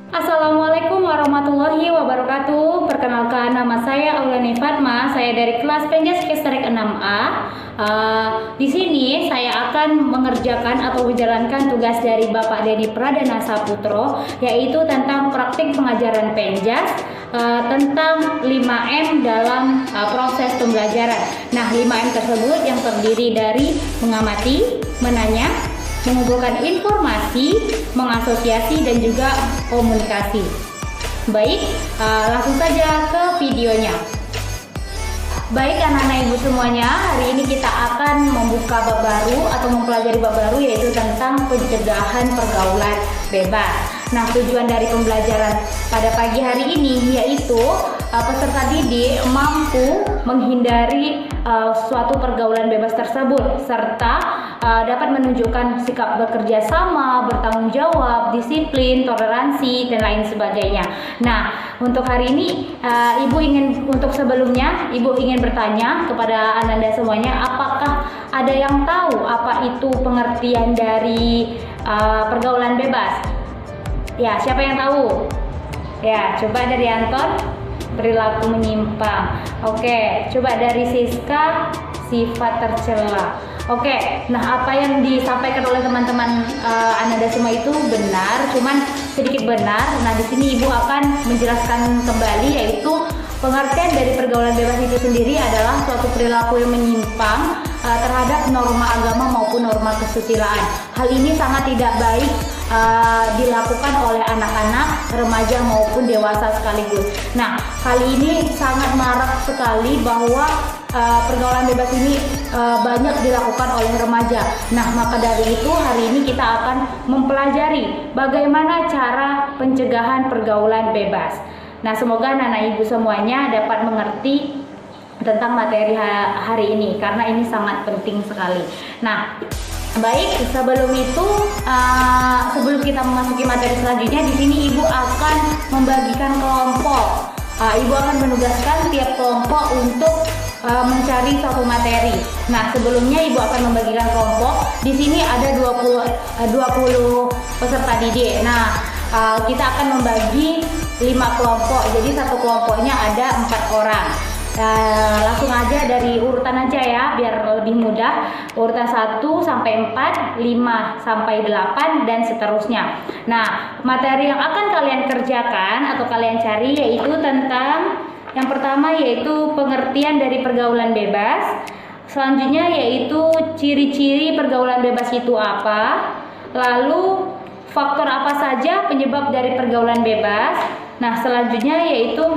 Assalamualaikum warahmatullahi wabarakatuh. Perkenalkan, nama saya Aulani Fatma. Saya dari kelas Penjas Kesterik 6A. Di sini saya akan mengerjakan atau menjalankan tugas dari Bapak Denny Pradana Saputro, yaitu tentang praktik pengajaran Penjas, tentang 5M dalam proses pembelajaran. Nah, 5M tersebut yang terdiri dari mengamati, menanya, mengumpulkan informasi, mengasosiasi, dan juga komunikasi. Baik, langsung saja ke videonya. Baik anak-anak ibu semuanya, hari ini kita akan membuka bab baru atau mempelajari bab baru, yaitu tentang pencegahan pergaulan bebas. Nah, tujuan dari pembelajaran pada pagi hari ini yaitu peserta didik mampu menghindari suatu pergaulan bebas tersebut, serta dapat menunjukkan sikap bekerja sama, bertanggung jawab, disiplin, toleransi, dan lain sebagainya. Nah, untuk hari ini Ibu ingin bertanya kepada Ananda semuanya, apakah ada yang tahu apa itu pengertian dari pergaulan bebas? Ya, siapa yang tahu? Ya, coba dari Anton, perilaku menyimpang. Oke, coba dari Siska, sifat tercela. Oke, nah apa yang disampaikan oleh teman-teman Ananda semua itu benar, cuman sedikit benar. Nah, di sini Ibu akan menjelaskan kembali, yaitu pengertian dari pergaulan bebas itu sendiri adalah suatu perilaku yang menyimpang terhadap norma agama maupun norma kesusilaan. Hal ini sangat tidak baik dilakukan oleh anak-anak, remaja maupun dewasa sekaligus. Nah, kali ini sangat marak sekali bahwa pergaulan bebas ini banyak dilakukan oleh remaja. Nah, maka dari itu hari ini kita akan mempelajari bagaimana cara pencegahan pergaulan bebas. Nah, semoga anak-anak ibu semuanya dapat mengerti tentang materi hari ini, karena ini sangat penting sekali. Nah, baik, sebelum kita memasuki materi selanjutnya, di sini Ibu akan membagikan kelompok. Ibu akan menugaskan tiap kelompok untuk mencari suatu materi. Nah, sebelumnya Ibu akan membagikan kelompok. Di sini ada 20 peserta didik. Nah, kita akan membagi 5 kelompok. Jadi satu kelompoknya ada 4 orang. Langsung aja dari urutan aja ya, biar lebih mudah. Urutan 1 sampai 4, 5 sampai 8, dan seterusnya. Nah, materi yang akan kalian kerjakan atau kalian cari yaitu tentang yang pertama, yaitu pengertian dari pergaulan bebas. Selanjutnya yaitu ciri-ciri pergaulan bebas itu apa. Lalu faktor apa saja penyebab dari pergaulan bebas. Nah, selanjutnya yaitu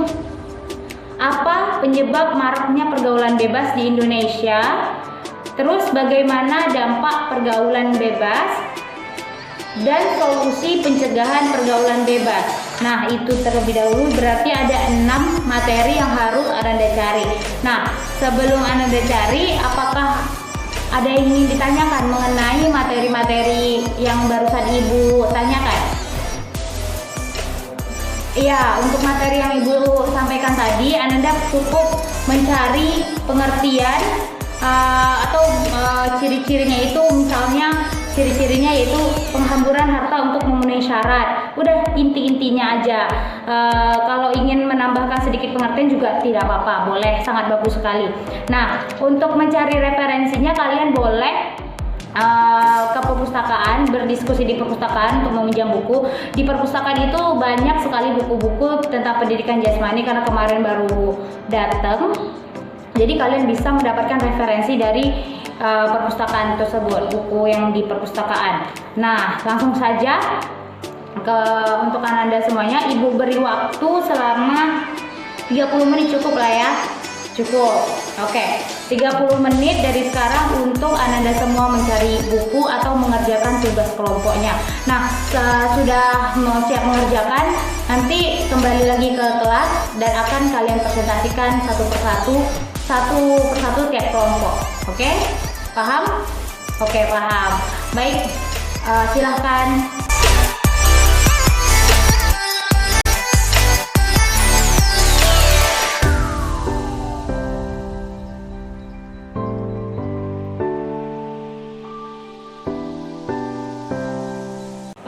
apa penyebab maraknya pergaulan bebas di Indonesia? Terus bagaimana dampak pergaulan bebas dan solusi pencegahan pergaulan bebas. Nah, itu terlebih dahulu berarti ada 6 materi yang harus Ananda cari. Nah, sebelum Ananda cari, apakah ada yang ingin ditanyakan mengenai materi-materi yang barusan Ibu tanyakan? Iya, untuk materi yang Ibu sampaikan tadi, Ananda cukup mencari pengertian atau ciri-cirinya itu, misalnya ciri-cirinya yaitu penghamburan harta untuk memenuhi syarat. Udah inti-intinya aja. Kalau ingin menambahkan sedikit pengertian juga tidak apa-apa, boleh, sangat bagus sekali. Nah, untuk mencari referensinya kalian boleh ke perpustakaan, berdiskusi di perpustakaan untuk meminjam buku. Di perpustakaan itu banyak sekali buku-buku tentang pendidikan jasmani karena kemarin baru datang. Jadi kalian bisa mendapatkan referensi dari perpustakaan tersebut, buku yang di perpustakaan. Nah, langsung saja untuk Ananda semuanya, Ibu beri waktu selama 30 menit cukup lah ya. Cukup. Oke, 30 menit dari sekarang untuk Ananda semua mencari buku atau mengerjakan tugas kelompoknya. Nah, sudah siap mengerjakan, nanti kembali lagi ke kelas dan akan kalian presentasikan satu persatu tiap kelompok. Oke? Paham? Oke, paham. Baik, silahkan.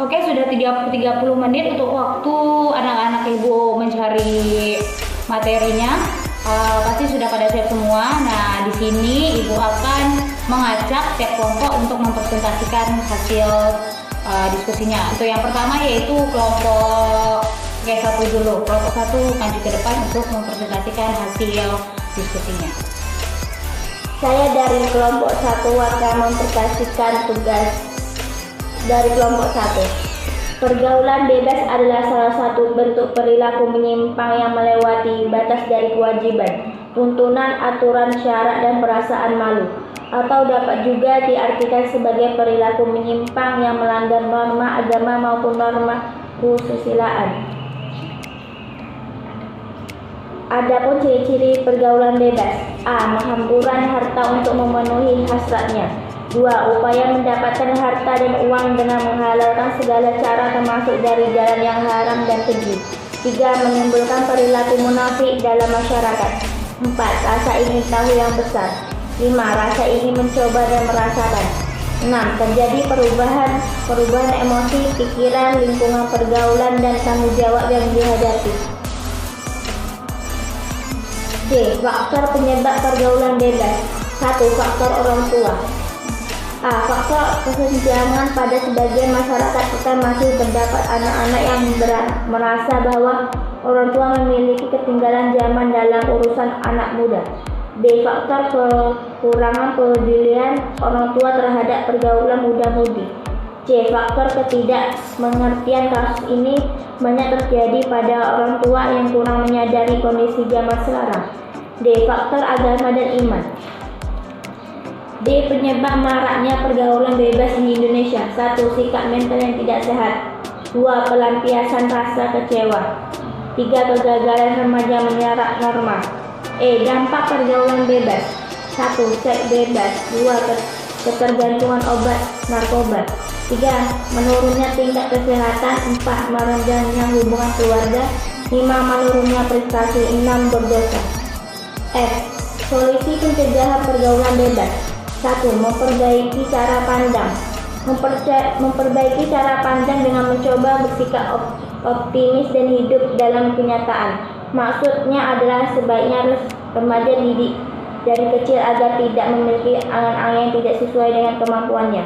Oke, sudah 30 menit untuk waktu anak-anak ibu mencari materinya. Pasti sudah pada siap semua. Nah, di sini ibu akan mengajak tiap kelompok untuk mempresentasikan hasil diskusinya. Untuk yang pertama yaitu kelompok satu dulu. Kelompok satu maju ke depan untuk mempresentasikan hasil diskusinya. Saya dari kelompok 1 akan mempresentasikan tugas dari kelompok 1. Pergaulan bebas adalah salah satu bentuk perilaku menyimpang yang melewati batas dari kewajiban, tuntunan, aturan, syarat, dan perasaan malu, atau dapat juga diartikan sebagai perilaku menyimpang yang melanggar norma agama maupun norma kesusilaan. Adapun ciri-ciri pergaulan bebas: A. Menghamburan harta untuk memenuhi hasratnya. 2. Upaya mendapatkan harta dan uang dengan menghalalkan segala cara termasuk dari jalan yang haram dan keji. 3. Menimbulkan perilaku munafik dalam masyarakat. 4. Rasa ingin tahu yang besar. 5. Rasa ingin mencoba dan merasakan. 6. Terjadi perubahan emosi, pikiran, lingkungan pergaulan, dan tanggung jawab yang dihadapi. D. Faktor penyebab pergaulan bebas. 1. Faktor orang tua. A. Faktor kesenjangan. Pada sebagian masyarakat kita masih terdapat anak-anak yang merasa bahwa orang tua memiliki ketinggalan zaman dalam urusan anak muda. B. Faktor kekurangan pedulian orang tua terhadap pergaulan muda-mudi. C. Faktor ketidakmengertian. Kasus ini banyak terjadi pada orang tua yang kurang menyadari kondisi zaman sekarang. D. Faktor agama dan iman. D. Penyebab maraknya pergaulan bebas di Indonesia. 1. Sikap mental yang tidak sehat. 2. Pelampiasan rasa kecewa. 3. Kegagalan remaja menyerap norma. Dampak pergaulan bebas. 1. Seks bebas. 2. Ketergantungan obat narkoba. 3. Menurunnya tingkat kesehatan. 4. merendahnya hubungan keluarga. 5. Menurunnya prestasi. 6. Berdosa. F. Solusi pencegahan pergaulan bebas. 1. Memperbaiki cara pandang. Memperbaiki cara pandang dengan mencoba bersikap optimis dan hidup dalam kenyataan. Maksudnya adalah sebaiknya remaja didik dari kecil agar tidak memiliki angan-angan yang tidak sesuai dengan kemampuannya.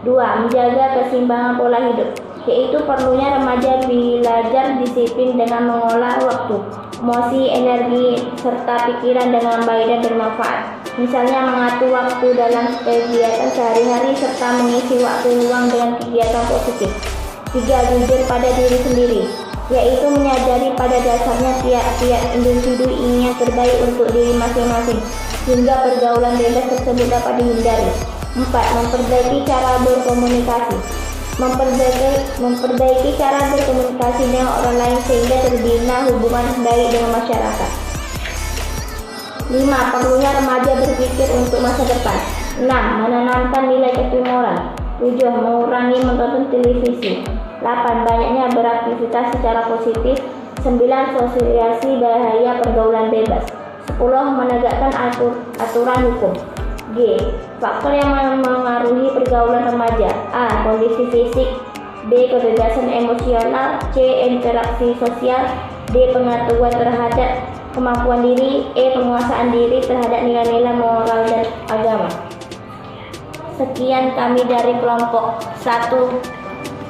2. Menjaga keseimbangan pola hidup, yaitu perlunya remaja belajar disiplin dengan mengolah waktu, emosi, energi, serta pikiran dengan baik dan bermanfaat. Misalnya mengatur waktu dalam kegiatan sehari-hari serta mengisi waktu luang dengan kegiatan positif. 3. Jujur pada diri sendiri, yaitu menyadari pada dasarnya tiap-tiap individu ingin yang terbaik untuk diri masing-masing, sehingga pergaulan bebas tersebut dapat dihindari. 4. Memperbaiki cara berkomunikasi. Memperbaiki cara berkomunikasi dengan orang lain sehingga terbina hubungan baik dengan masyarakat. 5. Perlunya remaja berpikir untuk masa depan. 6. Menanamkan nilai etik moral. 7. Mengurangi menonton televisi. 8. Banyaknya beraktivitas secara positif. 9. Sosialisasi bahaya pergaulan bebas. 10. Menegakkan aturan hukum. G. Faktor yang mengaruhi pergaulan remaja. A. Kondisi fisik. B. Kebebasan emosional. C. Interaksi sosial. D. Pengetahuan terhadap kemampuan diri. E. Penguasaan diri terhadap nilai-nilai moral dan agama. Sekian kami dari kelompok 1.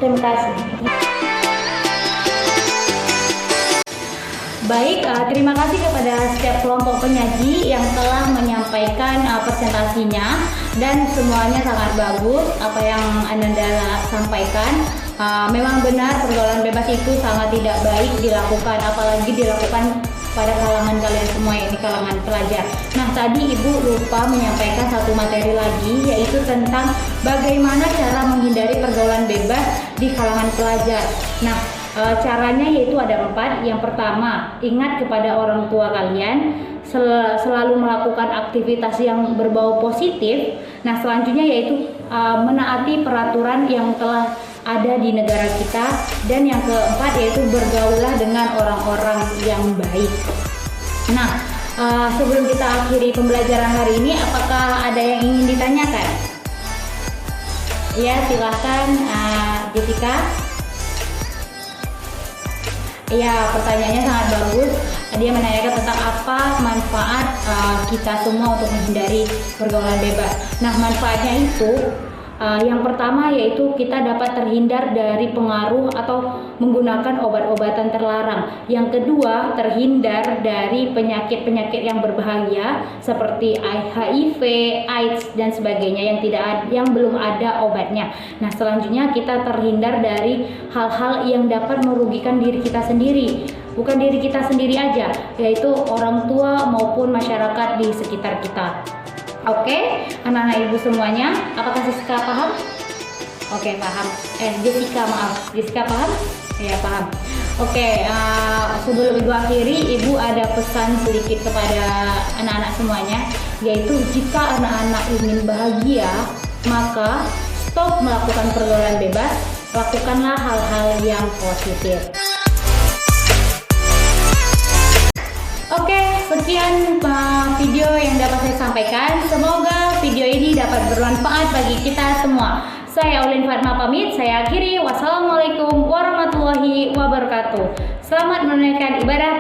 Terima kasih. Baik, terima kasih kepada setiap kelompok penyaji yang telah menyampaikan presentasinya, dan semuanya sangat bagus apa yang Ananda sampaikan. Memang benar pergaulan bebas itu sangat tidak baik dilakukan, apalagi dilakukan pada kalangan kalian semua, ini kalangan pelajar. Nah, tadi Ibu lupa menyampaikan satu materi lagi, yaitu tentang bagaimana cara menghindari pergaulan bebas di kalangan pelajar. Nah, caranya yaitu ada 4. Yang pertama, ingat kepada orang tua kalian selalu melakukan aktivitas yang berbau positif. Nah, selanjutnya yaitu menaati peraturan yang telah ada di negara kita, dan yang keempat yaitu bergaullah dengan orang-orang yang baik. Nah, sebelum kita akhiri pembelajaran hari ini, apakah ada yang ingin ditanyakan? Ya, silahkan Jessica. Ya, pertanyaannya sangat bagus. Dia menanyakan tentang apa manfaat kita semua untuk menghindari pergaulan bebas. Nah, manfaatnya itu yang pertama yaitu kita dapat terhindar dari pengaruh atau menggunakan obat-obatan terlarang. Yang kedua, terhindar dari penyakit-penyakit yang berbahaya seperti HIV, AIDS dan sebagainya yang belum ada obatnya. Nah, selanjutnya kita terhindar dari hal-hal yang dapat merugikan diri kita sendiri. Bukan diri kita sendiri aja, yaitu orang tua maupun masyarakat di sekitar kita. Oke, anak-anak ibu semuanya, apakah Jessica paham? Oke, paham. Jessica, maaf. Jessica paham? Ya, paham. Oke, sebelum ibu akhiri, ibu ada pesan sedikit kepada anak-anak semuanya, yaitu jika anak-anak ingin bahagia, maka stop melakukan pergaulan bebas, lakukanlah hal-hal yang positif. Oke, sekian video yang dapat saya sampaikan. Semoga video ini dapat bermanfaat bagi kita semua. Saya Aulin Fatma pamit, saya akhiri. Wassalamualaikum warahmatullahi wabarakatuh. Selamat menunaikan ibadah